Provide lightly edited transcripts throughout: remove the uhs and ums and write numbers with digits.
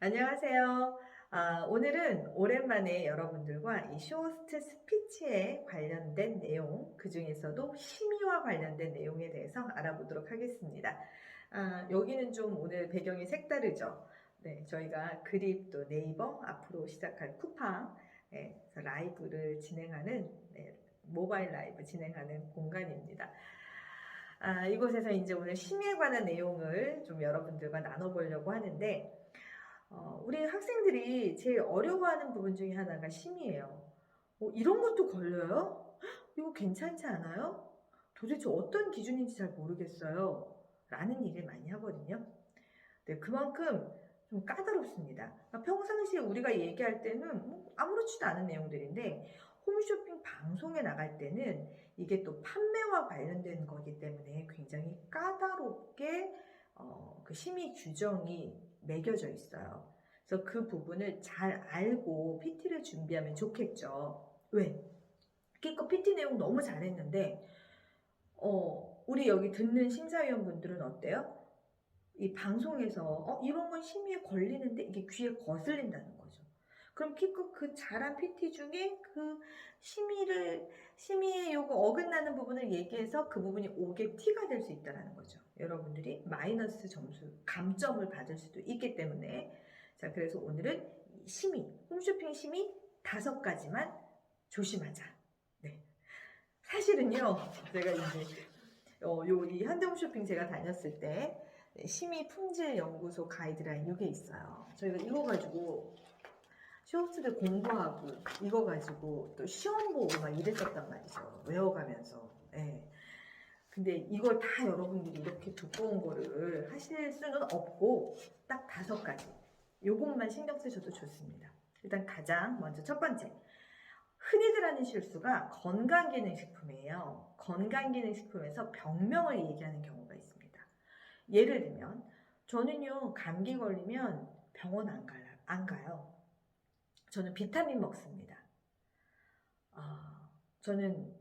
안녕하세요. 오늘은 오랜만에 여러분들과 이 쇼호스트 스피치에 관련된 내용, 그 중에서도 심의와 관련된 내용에 대해서 알아보도록 하겠습니다. 여기는 좀 오늘 배경이 색다르죠. 네, 저희가 그립 또 네이버 앞으로 시작할 쿠팡 그래서 라이브를 진행하는 모바일 라이브 진행하는 공간입니다. 이곳에서 이제 오늘 심의에 관한 내용을 좀 여러분들과 나눠보려고 하는데 우리 학생들이 제일 어려워하는 부분 중에 하나가 심의예요. 이런 것도 걸려요? 이거 괜찮지 않아요? 도대체 어떤 기준인지 잘 모르겠어요. 라는 얘기를 많이 하거든요. 네, 그만큼 좀 까다롭습니다. 평상시에 우리가 얘기할 때는 뭐 아무렇지도 않은 내용들인데 홈쇼핑 방송에 나갈 때는 이게 또 판매와 관련된 거기 때문에 굉장히 까다롭게 그 심의 규정이 매겨져 있어요. 그래서 그 부분을 잘 알고 PT를 준비하면 좋겠죠. 왜? 기껏 PT 내용 너무 잘했는데 우리 여기 듣는 심사위원분들은 어때요? 이 방송에서 이런 건 심의에 걸리는데 이게 귀에 거슬린다는 거죠. 그럼 기껏 그 잘한 PT 중에 그 심의에 요거 어긋나는 부분을 얘기해서 그 부분이 5개 T가 될 수 있다는 거죠. 여러분들이 마이너스 점수, 감점을 받을 수도 있기 때문에. 자, 그래서 오늘은 홈쇼핑 심의 5가지만 조심하자. 네. 사실은요, 제가 이제 이 현대홈쇼핑 제가 다녔을 때 심의 품질 연구소 가이드라인 이게 있어요. 저희가 이거 가지고 쇼호스트들 공부하고 이거 가지고 또 시험 보고 막 이랬었단 말이죠. 외워가면서. 예. 근데 이걸 다 여러분들이 이렇게 두꺼운 거를 하실 수는 없고 딱 5가지. 요것만 신경 쓰셔도 좋습니다. 일단 가장 먼저 첫 번째. 흔히들 하는 실수가 건강기능식품이에요. 건강기능식품에서 병명을 얘기하는 경우가 있습니다. 예를 들면 저는요 감기 걸리면 병원 안 가요. 저는 비타민 먹습니다. 저는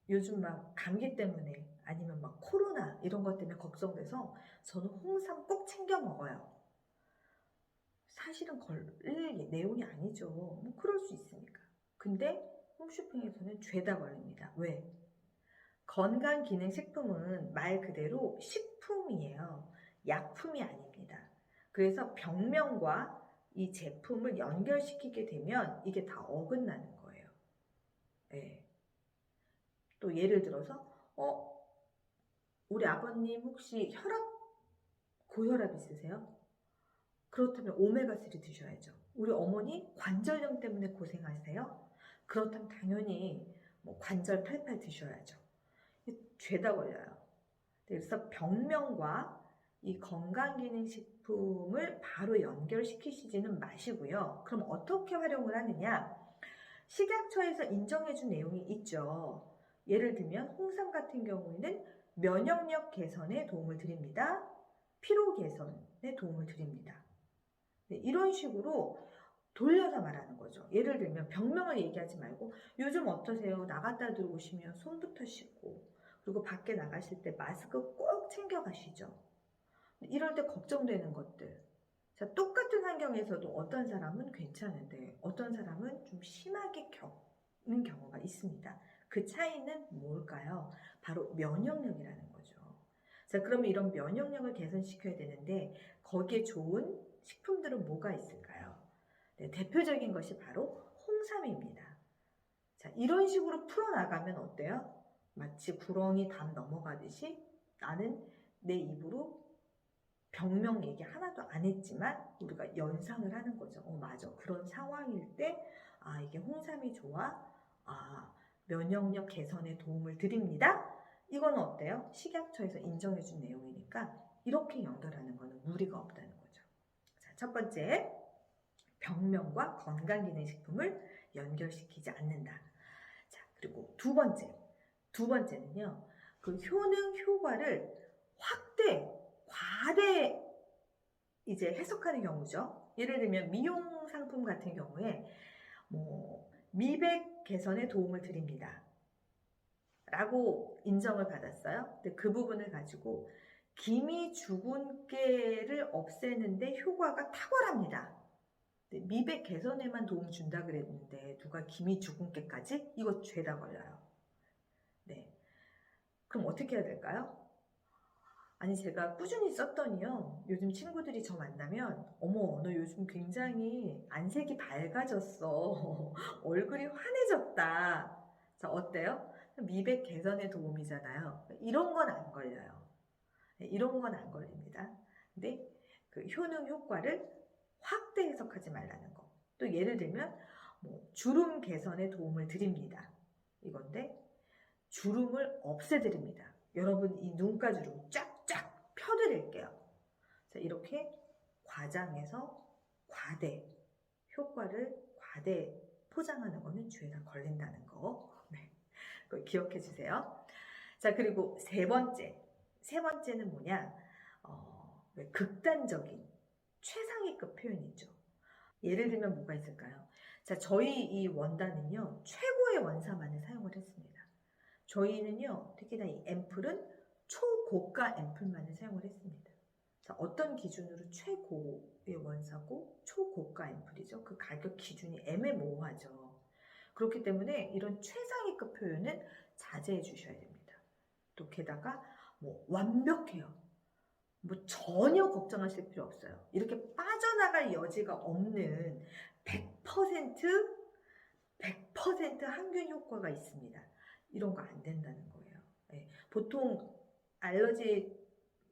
요즘 막 감기 때문에 아니면 막 코로나 이런 것 때문에 걱정돼서 저는 홍삼 꼭 챙겨 먹어요. 사실은 걸릴 내용이 아니죠. 뭐 그럴 수 있으니까. 근데 홈쇼핑에서는 죄다 걸립니다. 왜? 건강기능식품은 말 그대로 식품이에요. 약품이 아닙니다. 그래서 병명과 이 제품을 연결시키게 되면 이게 다 어긋나는 거예요. 네. 또 예를 들어서 우리 아버님 혹시 고혈압 있으세요? 그렇다면 오메가3 드셔야죠. 우리 어머니 관절염 때문에 고생하세요? 그렇다면 당연히 뭐 관절 팔팔 드셔야죠. 죄다 걸려요. 그래서 병명과 이 건강기능식품을 바로 연결시키시지는 마시고요. 그럼 어떻게 활용을 하느냐? 식약처에서 인정해준 내용이 있죠. 예를 들면 홍삼 같은 경우에는 면역력 개선에 도움을 드립니다. 피로 개선에 도움을 드립니다. 네, 이런 식으로 돌려서 말하는 거죠. 예를 들면 병명을 얘기하지 말고 요즘 어떠세요? 나갔다 들어오시면 손부터 씻고 그리고 밖에 나가실 때 마스크 꼭 챙겨 가시죠. 이럴 때 걱정되는 것들. 자, 똑같은 환경에서도 어떤 사람은 괜찮은데 어떤 사람은 좀 심하게 겪는 경우가 있습니다. 그 차이는 뭘까요? 바로 면역력이라는 거죠. 자, 그러면 이런 면역력을 개선시켜야 되는데 거기에 좋은 식품들은 뭐가 있을까요? 네, 대표적인 것이 바로 홍삼입니다. 자, 이런 식으로 풀어나가면 어때요? 마치 구렁이 담 넘어가듯이 나는 내 입으로 병명 얘기 하나도 안 했지만 우리가 연상을 하는 거죠. 맞아. 그런 상황일 때, 이게 홍삼이 좋아. 면역력 개선에 도움을 드립니다. 이건 어때요? 식약처에서 인정해준 내용이니까 이렇게 연결하는 거는 무리가 없다는 거죠. 자, 첫 번째, 병명과 건강기능식품을 연결시키지 않는다. 자, 그리고 두 번째는요, 그 효능, 효과를 과대 이제 해석하는 경우죠. 예를 들면 미용 상품 같은 경우에 미백 개선에 도움을 드립니다. 라고 인정을 받았어요. 근데 그 부분을 가지고 기미 주근깨를 없애는데 효과가 탁월합니다. 네, 미백 개선에만 도움 준다 그랬는데 누가 기미 주근깨까지? 이거 죄다 걸려요. 네. 그럼 어떻게 해야 될까요? 아니 제가 꾸준히 썼더니요. 요즘 친구들이 저 만나면 어머 너 요즘 굉장히 안색이 밝아졌어. 얼굴이 환해졌다. 자 어때요? 미백 개선에 도움이잖아요. 이런 건 안 걸려요. 이런 건 안 걸립니다. 근데 그 효능 효과를 확대 해석하지 말라는 거. 또 예를 들면 뭐 주름 개선에 도움을 드립니다. 이건데 주름을 없애드립니다. 여러분 이 눈가주름 쫙쫙 펴드릴게요. 자, 이렇게 과장해서 과대 효과를 과대 포장하는 거는 죄가 걸린다는 거. 네, 그거 기억해 주세요. 자, 그리고 세 번째는 뭐냐? 극단적인 최상위급 표현이죠. 예를 들면 뭐가 있을까요? 자, 저희 이 원단은요, 최고의 원사만을 사용을 했습니다. 저희는요, 특히나 이 앰플은 초고가 앰플만을 사용을 했습니다. 자, 어떤 기준으로 최고의 원사고 초고가 앰플이죠? 그 가격 기준이 애매모호하죠. 그렇기 때문에 이런 최상위급 표현은 자제해 주셔야 됩니다. 또 게다가 뭐 완벽해요. 뭐 전혀 걱정하실 필요 없어요. 이렇게 빠져나갈 여지가 없는 100% 항균 효과가 있습니다. 이런 거 안 된다는 거예요. 네. 보통 알러지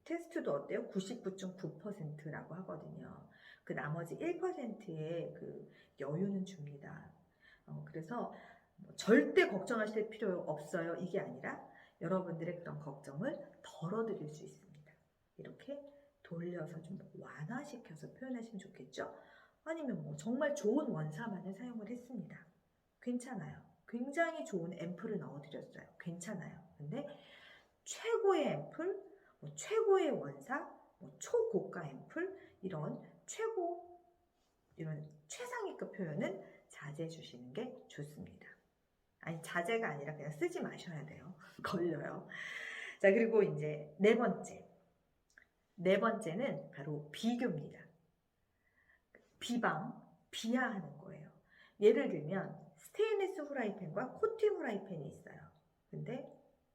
테스트도 어때요? 99.9%라고 하거든요. 그 나머지 1%의 그 여유는 줍니다. 그래서 뭐 절대 걱정하실 필요 없어요. 이게 아니라 여러분들의 그런 걱정을 덜어드릴 수 있습니다. 이렇게 돌려서 좀 완화시켜서 표현하시면 좋겠죠? 아니면 뭐 정말 좋은 원사만을 사용을 했습니다. 괜찮아요. 굉장히 좋은 앰플을 넣어드렸어요. 괜찮아요. 근데 최고의 앰플, 뭐 최고의 원사, 뭐 초고가 앰플 이런 최상위급 표현은 자제해 주시는 게 좋습니다. 아니 자제가 아니라 그냥 쓰지 마셔야 돼요. 걸려요. 자, 그리고 이제 네 번째는 바로 비교입니다. 비하하는 거예요. 예를 들면 스테인리스 후라이팬과 코팅 후라이팬이 있어요. 근데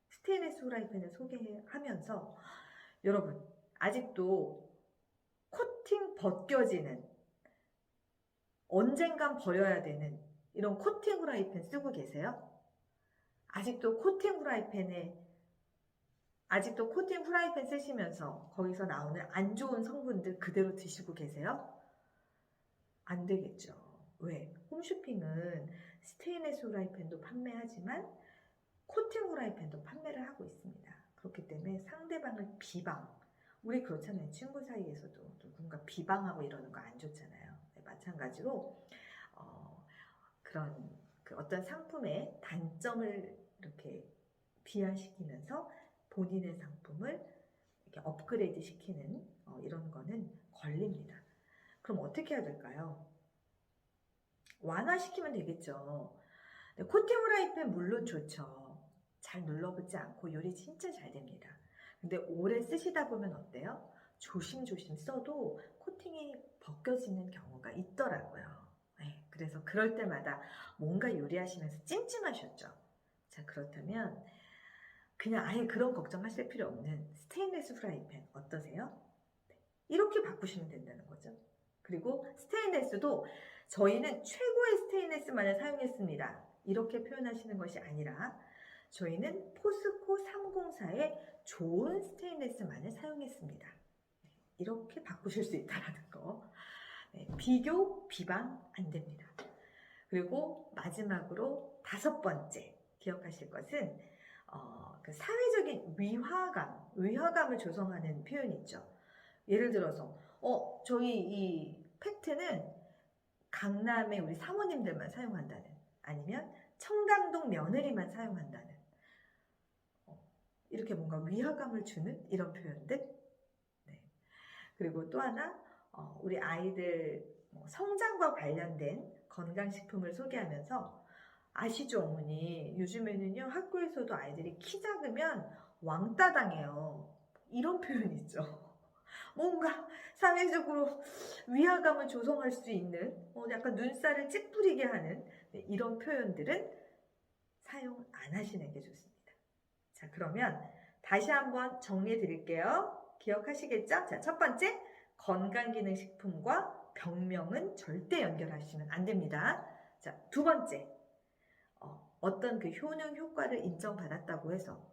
스테인리스 후라이팬을 소개하면서 여러분 아직도 코팅 벗겨지는 언젠간 버려야 되는 이런 코팅 후라이팬 쓰고 계세요? 아직도 코팅 후라이팬 쓰시면서 거기서 나오는 안 좋은 성분들 그대로 드시고 계세요? 안 되겠죠. 왜? 홈쇼핑은 스테인리스 후라이팬도 판매하지만 코팅 후라이팬도 판매를 하고 있습니다. 그렇기 때문에 상대방을 우리 그렇잖아요. 친구 사이에서도 누군가 비방하고 이러는 거 안 좋잖아요. 네, 마찬가지로 그런 그 어떤 상품의 단점을 이렇게 비하시키면서 본인의 상품을 이렇게 업그레이드 시키는 이런 거는 걸립니다. 그럼 어떻게 해야 될까요? 완화시키면 되겠죠. 코팅 후라이팬 물론 좋죠. 잘 눌러붙지 않고 요리 진짜 잘 됩니다. 근데 오래 쓰시다 보면 어때요? 조심조심 써도 코팅이 벗겨지는 경우가 있더라고요. 네, 그래서 그럴 때마다 뭔가 요리하시면서 찜찜하셨죠. 자, 그렇다면 그냥 아예 그런 걱정하실 필요 없는 스테인리스 후라이팬 어떠세요? 이렇게 바꾸시면 된다는 거죠. 그리고 스테인리스도 저희는 최고의 스테인리스만을 사용했습니다. 이렇게 표현하시는 것이 아니라 저희는 포스코 304의 좋은 스테인리스만을 사용했습니다. 이렇게 바꾸실 수 있다는 거. 비교, 비방 안 됩니다. 그리고 마지막으로 5번째 기억하실 것은 그 사회적인 위화감을 조성하는 표현이 있죠. 예를 들어서 저희 이 팩트는 강남의 우리 사모님들만 사용한다는, 아니면 청담동 며느리만 사용한다는, 이렇게 뭔가 위화감을 주는 이런 표현들. 네. 그리고 또 하나 우리 아이들 성장과 관련된 건강식품을 소개하면서 아시죠, 어머니? 요즘에는요 학교에서도 아이들이 키 작으면 왕따 당해요. 이런 표현이죠. 뭔가 사회적으로 위화감을 조성할 수 있는 약간 눈살을 찌푸리게 하는 이런 표현들은 사용 안 하시는 게 좋습니다. 자, 그러면 다시 한번 정리해 드릴게요. 기억하시겠죠? 자, 첫 번째, 건강기능식품과 병명은 절대 연결하시면 안 됩니다. 자, 두 번째, 어떤 그 효능 효과를 인정받았다고 해서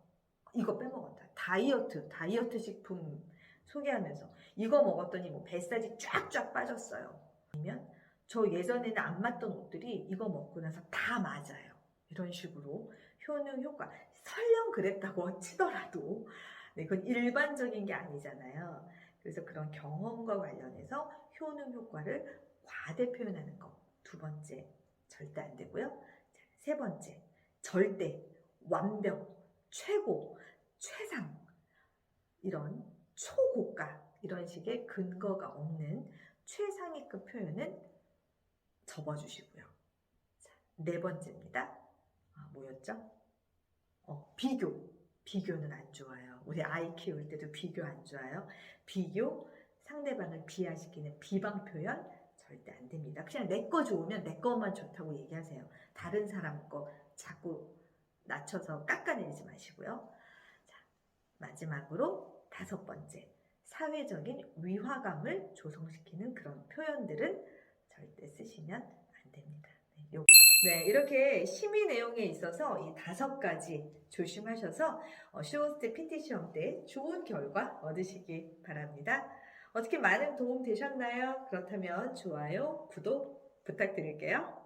이거 빼먹었다. 다이어트 식품 소개하면서 이거 먹었더니 뭐 뱃살이 쫙쫙 빠졌어요. 아니면 저 예전에는 안 맞던 옷들이 이거 먹고 나서 다 맞아요. 이런 식으로 효능 효과 설령 그랬다고 치더라도 이건 일반적인 게 아니잖아요. 그래서 그런 경험과 관련해서 효능 효과를 과대 표현하는 거 두 번째 절대 안 되고요. 자, 세 번째 절대, 완벽, 최고, 최상 이런 초고가 이런 식의 근거가 없는 최상위급 표현은 접어주시고요. 자, 네 번째입니다. 뭐였죠? 비교는 안 좋아요. 우리 아이 키울 때도 비교 안 좋아요. 비교, 상대방을 비하시키는 비방 표현 절대 안 됩니다. 그냥 내 거 좋으면 내 것만 좋다고 얘기하세요. 다른 사람 거 자꾸 낮춰서 깎아내리지 마시고요. 자, 마지막으로 다섯 번째, 사회적인 위화감을 조성시키는 그런 표현들은 절대 쓰시면 안 됩니다. 네, 이렇게 심의 내용에 있어서 이 5가지 조심하셔서 쇼호스트 PT 시험 때 좋은 결과 얻으시기 바랍니다. 어떻게 많은 도움 되셨나요? 그렇다면 좋아요, 구독 부탁드릴게요.